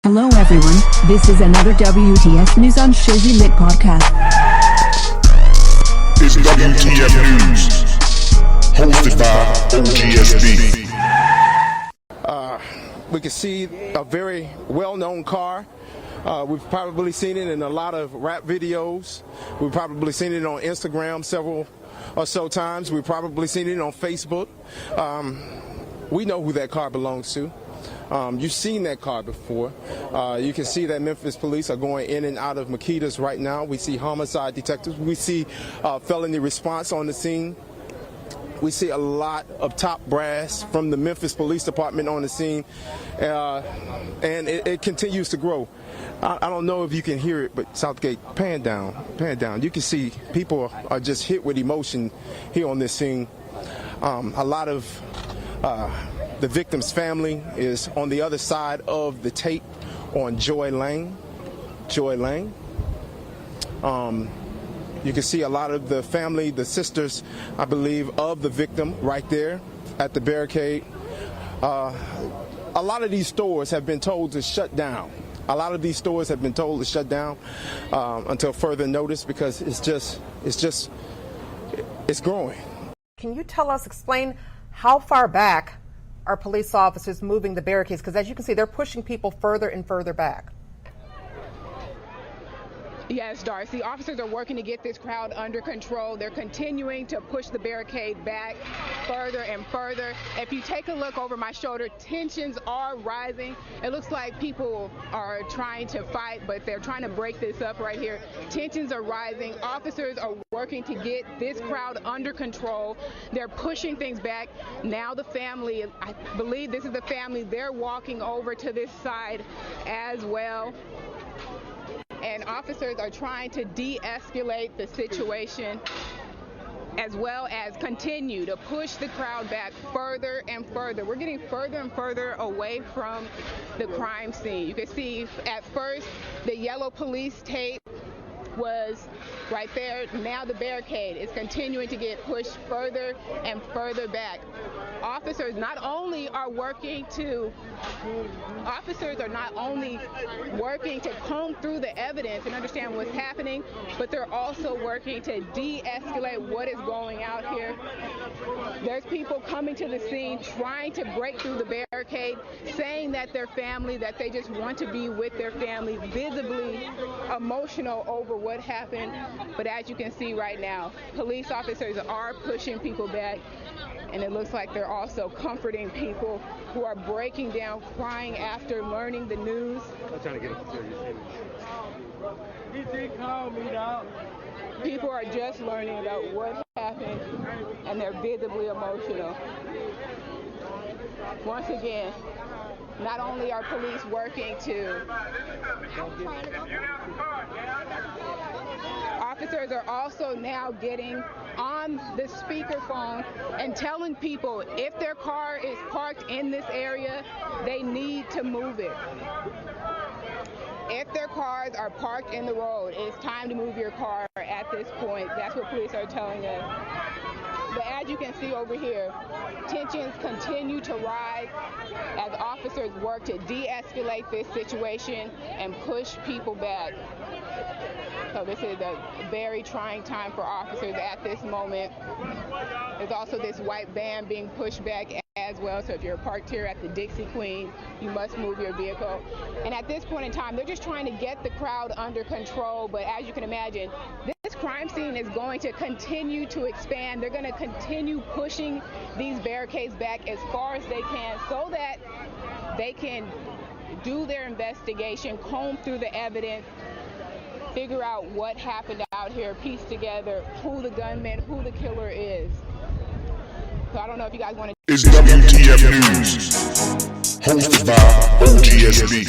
Hello everyone, this is another WTF News on Shizzy Lit Podcast. It's WTF News, hosted by OGSB. We can see a very well-known car. We've probably seen it in a lot of rap videos. We've probably seen it on Instagram several or so times. We've probably seen it on Facebook. We know who that car belongs to. You've seen that car before. You can see that Memphis police are going in and out of Makeda's right now. We see homicide detectives. We see felony response on the scene. We see a lot of top brass from the Memphis Police Department on the scene, and it continues to grow. I don't know if you can hear it, but Southgate, pan down. You can see people are just hit with emotion here on this scene. A lot of the victim's family is on the other side of the tape on Joy Lane. You can see a lot of the family, the sisters, I believe, of the victim right there at the barricade. A lot of these stores have been told to shut down. Until further notice, because it's growing. Can you explain how far back are police officers moving the barricades? Because as you can see, they're pushing people further and further back. Yes, Darcy. Officers are working to get this crowd under control. They're continuing to push the barricade back further and further. If you take a look over my shoulder, tensions are rising. It looks like people are trying to fight, but they're trying to break this up right here. Tensions are rising. Officers are working to get this crowd under control. They're pushing things back. Now the family, I believe this is the family, they're walking over to this side as well. And officers are trying to de-escalate the situation, as well as continue to push the crowd back further and further. We're getting further and further away from the crime scene. You can see at first the yellow police tape was right there. Now the barricade is continuing to get pushed further and further back. Officers are not only working to comb through the evidence and understand what's happening, but they're also working to de-escalate what is going out here. There's people coming to the scene trying to break through the barricade, saying that their family, that they just want to be with their family, visibly emotional over what happened. But as you can see right now, police officers are pushing people back, and it looks like they're also comforting people who are breaking down, crying after learning the news. I'm trying to get up here. People are just learning about what happened, and they're visibly emotional. Once again, not only are police working to... Officers are also now getting on the speakerphone and telling people if their car is parked in this area, they need to move it. If their cars are parked in the road, it's time to move your car at this point. That's what police are telling us. But as you can see over here, tensions continue to rise as officers work to de-escalate this situation and push people back. So this is a very trying time for officers at this moment. There's also this white van being pushed back as well. So if you're parked here at the Dixie Queen, you must move your vehicle. And at this point in time, they're just trying to get the crowd under control. But as you can imagine, this crime scene is going to continue to expand. They're going to continue pushing these barricades back as far as they can so that they can do their investigation, comb through the evidence, figure out what happened out here, piece together who the gunman, who the killer is. So I don't know if you guys want to... It's WTF News, hosted by OGSB.